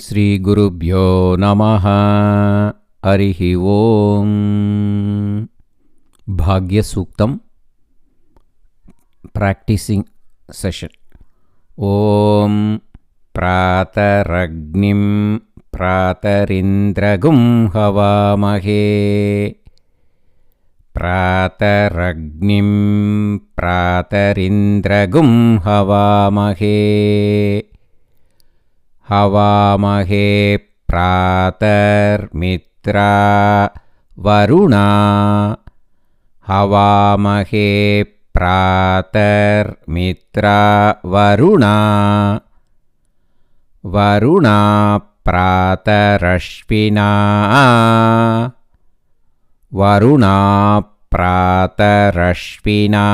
श्रीगुरुभ्यो नमः। हरिः ओम्। भाग्यसूक्तं प्राक्टिसिंग सेशन। ओम प्रातरग्निं प्रातरिन्द्रगुं हवामहे। प्रातरग्निं प्रातरिन्द्रगुं हवामहे। हवामहे प्रातर्मित्रा वरुणा। हवामहे प्रातर्मित्रा वरुणा। वरुणा प्रातरश्विना। वरुणा प्रातरश्विना।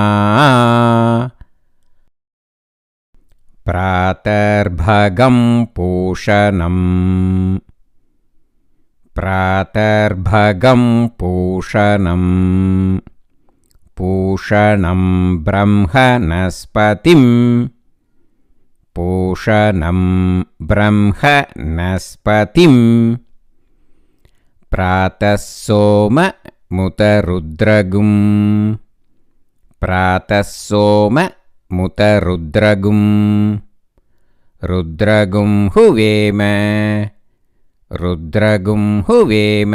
प्रातर्भगं पूषणम्। प्रातर्भगं पूषणम्। पूषणं ब्रह्मणस्पतिं। पूषणं ब्रह्मणस्पतिं। प्रातः सोममुतरुद्रगुं। प्रातः सोममुतरुद्रगुं। रुद्रगुं हुवेम। रुद्रगुं हुवेम।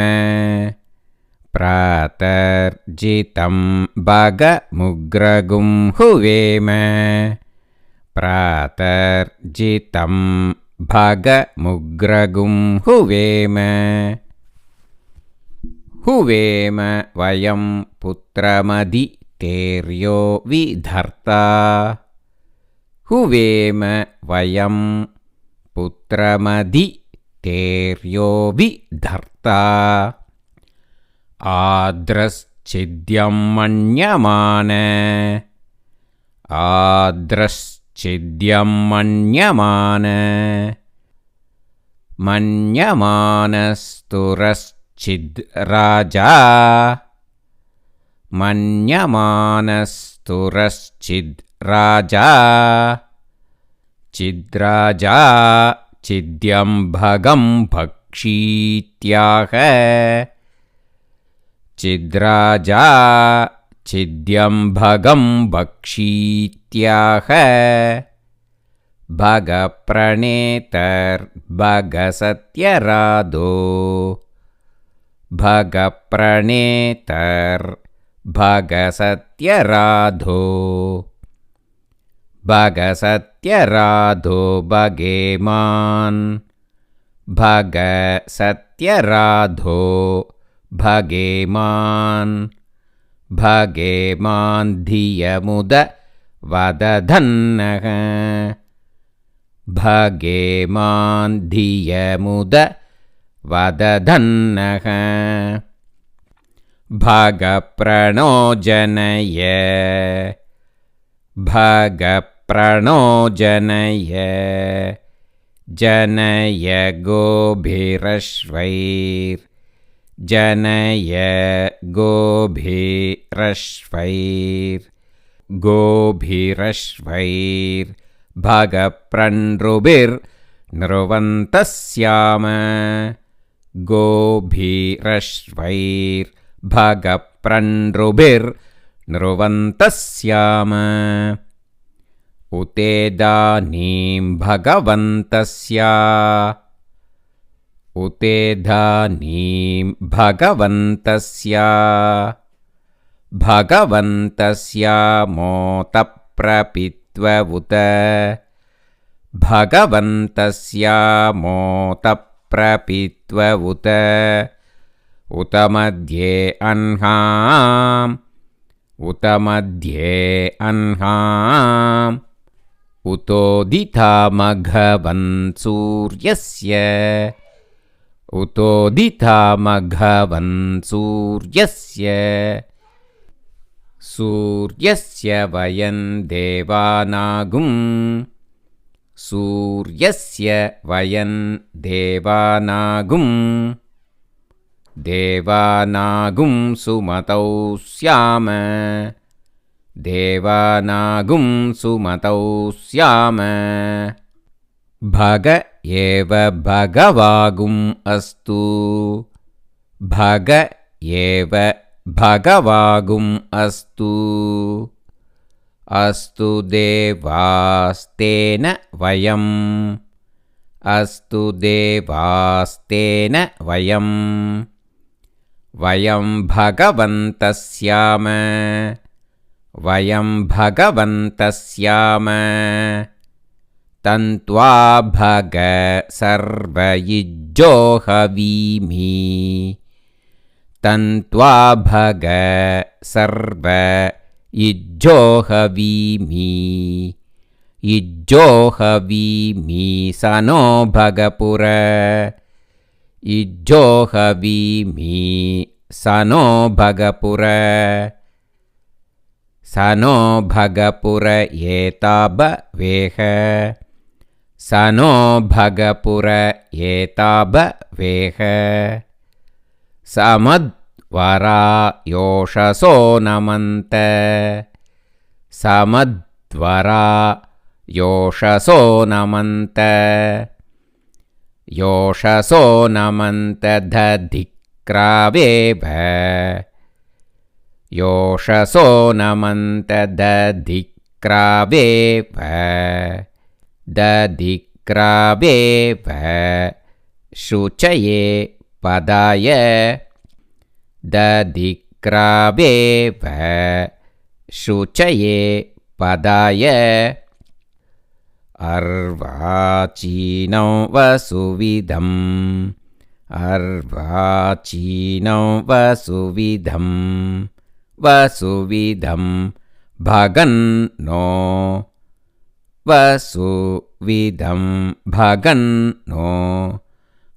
प्रातर्जितं भगमुग्रगुं हुवेम। प्रातर्जितं भगमुग्रगुं हुवेम। हुवेम वयं पुत्रमदितेर्यो विधर्ता। हुवेम वयं पुत्रमदितेर्यो विधर्ता। आद्रश्चिद्यं मन्यमान। आद्रश्चिद्यं मन्यमान। मन्यमानस्तुरश्चिद्राजा। मन्यमानस्तुरश्चिद्राजा। चिद्राजा चिद्यं भगं भक्षीत्याह। चिद्राजा चिद्यं भगं भक्षीत्याह। भगप्रणेतर्भगसत्यराधो। भगप्रणेतर्भगसत्यराधो। भगसत्यराधो भगेमान्। भगसत्यराधो भगेमान्। भगेमान् धियमुद वदधन्नः। भगेमान् धियमुद वदधन्नः। भगप्रणो जनय। भगप्रणो जनय। जनय गोभिरश्वैर्। जनय गोभिरश्वैर्। गोभिरश्वैर् भगप्रनृभिर्नृवन्तः स्याम। गोभिरश्वैर् भगप्रनृभिर्नृवन्तः स्याम। उतेदानीं भगवन्तस्य। उतेदानीं भगवन्तस्य। भगवन्तस्य मोतप्रपित्व उत। भगवन्तस्य मोतप्रपित्व उत। उत मध्ये अह्नाम्। उत मध्ये अह्नाम्। उतोदितामघवन् सूर्यस्य। उतोदितामघवन् सूर्यस्य। सूर्यस्य वयं देवानागुं। सूर्यस्य वयं देवानागुं। देवानागुं सुमतौ स्याम। देवानागुं सुमतौ स्याम। भग एव भगवागुम् अस्तु भग एव भगवागुम् अस्तु अस्तु देवास्तेन वयम् अस्तु देवास्तेन वयम् वयं भगवन्तः स्याम वयं भगवन्तः स्याम तन्त्वा भग सर्वयुज्यो हवीमि तन्त्वा भग सर्वयुज्यो हवीमि युज्यो हवीमि स नो भगपुर युज्यो हवीमि स नो भगपुर स नो भगपुर एताबवेह स नो भगपुर एताबवेह समद्वरा योषसो नमन्त समद्वरा योषसो नमन्त योषसो नमन्त दधिक्रावेव योषसो नमन्त दधिक्रावेव दधिक्रावेव शुचये पदाय दधिक्रावेव शुचये पदाय अर्वाचीनो वसुविधम् अर्वाचीनो वसुविधम् वसुविधं भगन्नो वसुविधं भगन्नो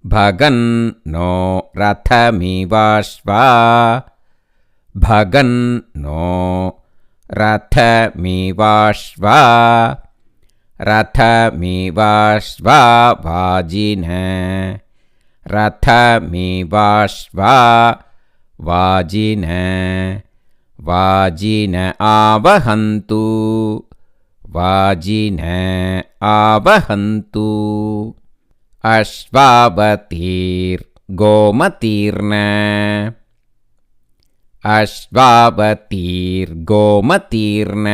भगन्नो रथमिवाश्वा भगन्नो रथमिवाश्वा रथमिवाश्वा वाजिन रथमिवाश्वा वाजिन वाजिन आवहन्तु वाजिन आवहन्तु अश्वावतीर्गोमतीर्न अश्वावतीर्गोमतीर्न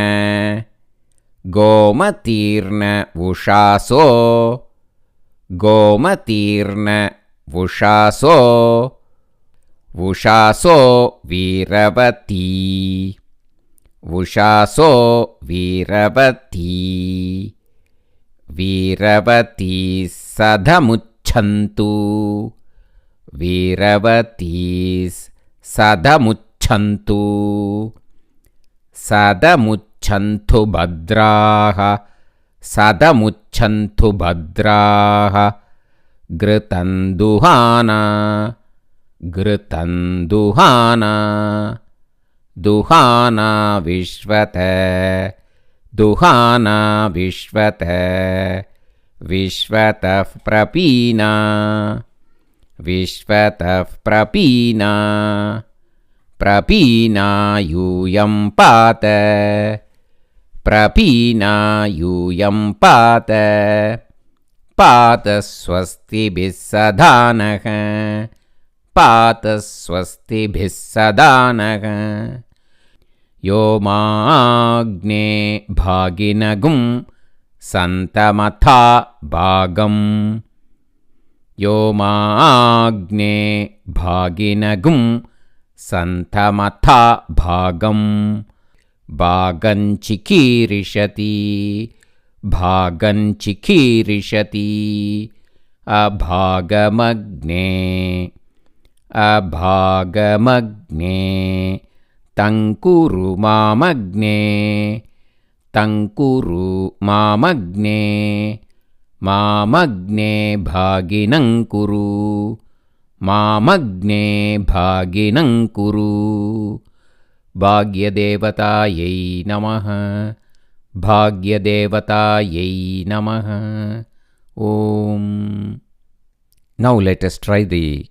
गोमतीर्न उषासो गोमतीर्न उषासो उषासो वीरवती उषासो वीरवती वीरवती सधमुच्छन्तु वीरवती सधमुच्छन्तु सदमुच्छन्तु भद्राः सदमुच्छन्तु भद्राः घृतन्दुहाना घृतन्दुहाना दुहाना विश्वत दुहाना विश्वत विश्वतः प्रपीना विश्वतः प्रपीना प्रपीना यूयं पात प्रपीना यूयं पात पात स्वस्तिभिः सदा नः पात स्वस्तिभिः सदा नः यो माग्ने भागिनगुं सन्तमथा भागम् यो माग्ने भागिनगुं सन्तमथा भागम् भागञ्चिकीर्षति भागञ्चिकीर्षति अभागमग्ने अभागमग्ने तङ्कुरु मामग्ने तङ्कुरु मामग्ने मामग्ने भागिनं कुरु मामग्ने भागिनं कुरु भाग्यदेवतायै नमः भाग्यदेवतायै नमः Om. Now let us try the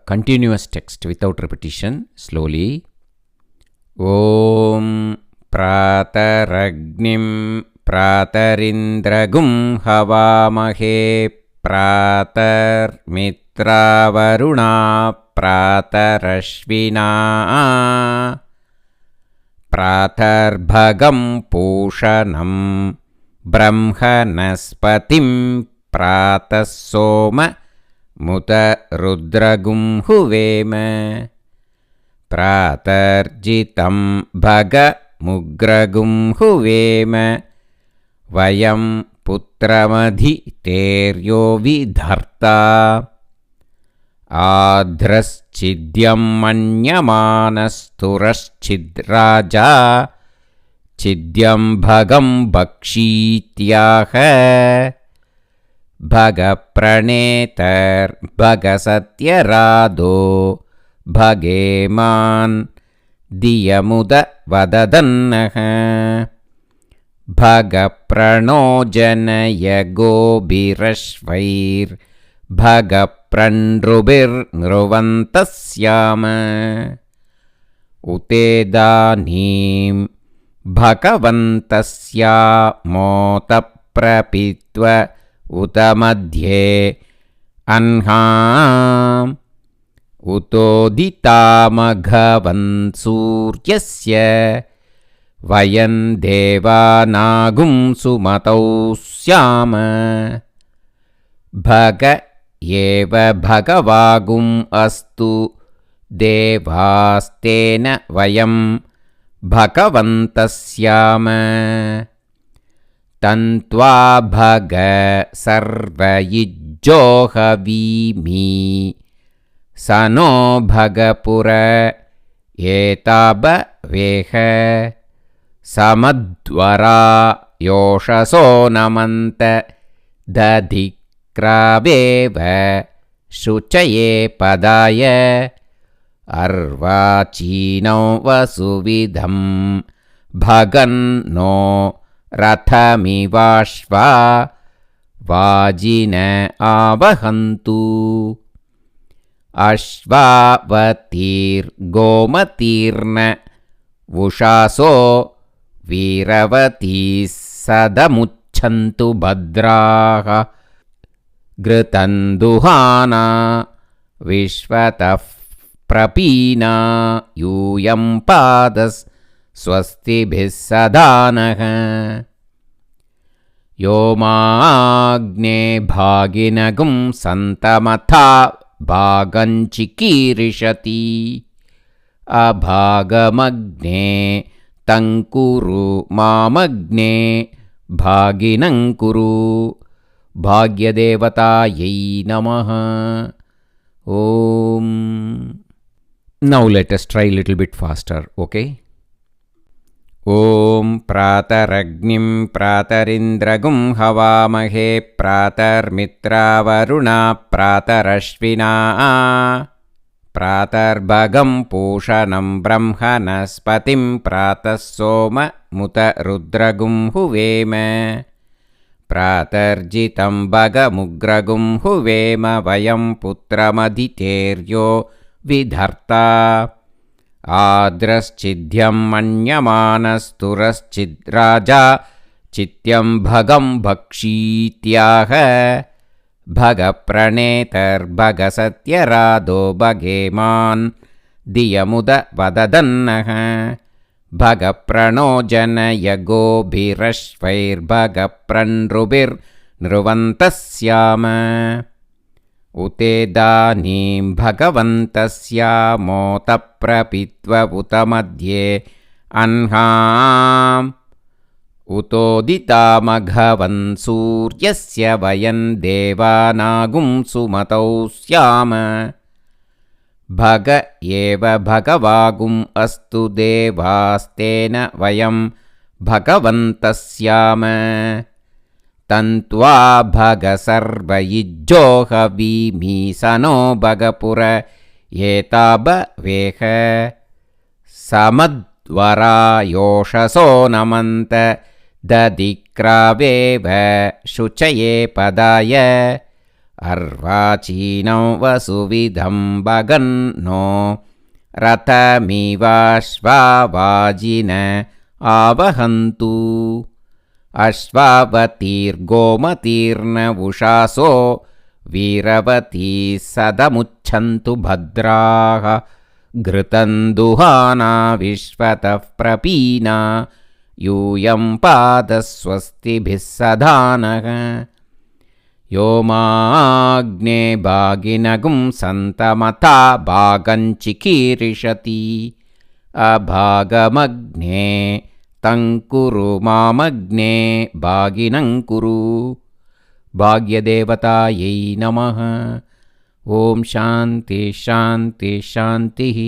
continuous text without repetition slowly. Om Prataragnim Pratarindragum Havamahe प्रातर्मित्रावरुणा प्रातरश्विना प्रातर्भगं पूषणं ब्रह्मणस्पतिं प्रातः सोम मुत रुद्रगुं हुवेम प्रातर्जितं भगमुग्रगुं हुवेम वयं पुत्रमधितेर्यो विधर्ता आध्रश्चिद्यं मन्यमानस्तुरश्चिद्राजा चिद्यं भगं भक्षीत्याह भगप्रणेतर्भगसत्यरादो भगेमान् दियमुद वददन्नः भगप्रणोजनय गोभिरश्वैर्भगप्रणृभिर्नृवन्तः स्याम उतेदानीं भगवन्तः स्यामोतप्रपीत्व उत मध्ये अह्नाम् उतोदितामघवन् सूर्यस्य वयं देवानागुं सुमतौ स्याम भग एव भगवागुम् अस्तु देवास्तेन वयं भगवन्तः स्याम तन्त्वा भग सर्वयुज्योहवीमि स नो भगपुर एताबवेह समद्वरा योषसो नमन्त दधिक्रावेव शुचये पदाय अर्वाचीनौ वसुविधं भगन्नो रथमिवाश्वा वाजिन आवहन्तु अश्वावतीर्गोमतीर्न वुषासो वीरवतीः सदमुच्छन्तु भद्राः घृतन्दुहाना विश्वतः प्रपीना यूयं पादस्वस्तिभिः सदानः यो माग्ने भागिनगुं सन्तमथा भागञ्चिकीर्षति अभागमग्ने तङ्कुरु मामग्ने भागिनं कुरु भाग्यदेवतायै नमः Om. Now let us try a little bit faster, okay? Om prataragnim pratarindragum havamahe pratarmitravaruna pratarashvina pratarbhagam pushanam brahmanaspatim pratasoma muta rudragum huvema प्रातर्जितं भगमुग्रगुं हुवेम वयं पुत्रमधितेर्यो विधर्ता आद्रश्चिद्यं मन्यमानस्तुरश्चिद्राजा चित्यं भगं भक्षीत्याह भगप्रणेतर्भगसत्यरादो भगेमान् दियमुद वददन्नः भगप्रणोजनय गोभिरश्वैर्भगप्रणृभिर्नृवन्तः स्याम उतेदानीं भगवन्तः स्यामोतप्रपीत्व उत मध्ये अह्नाम् उतोदितामघवन् सूर्यस्य वयं देवानागुं सुमतौ स्याम भग एव भगवागुम् अस्तु देवास्तेन वयं भगवन्तः स्याम तन्त्वा भग सर्वयुज्योहवीमि स नो भगपुर एताबवेह समद्वरा योषसो नमन्त दधिक्रावेव शुचये पदाय अर्वाचीनौ वसुविधं भगन्नो रथमिवाश्वावाजिन आवहन्तु अश्वावतीर्गोमतीर्न वुषासो वीरवती सदमुच्छन्तु भद्राः घृतं दुहाना विश्वतः प्रपीना यूयं पादस्वस्तिभिः सदानः यो माग्ने भागिनगुं सन्तमथा भागं चिकीर्षति अभागमग्ने तं कुरु मामग्ने भागिनं कुरु भाग्यदेवतायै नमः। ॐ शान्ति शान्ति शान्तिः।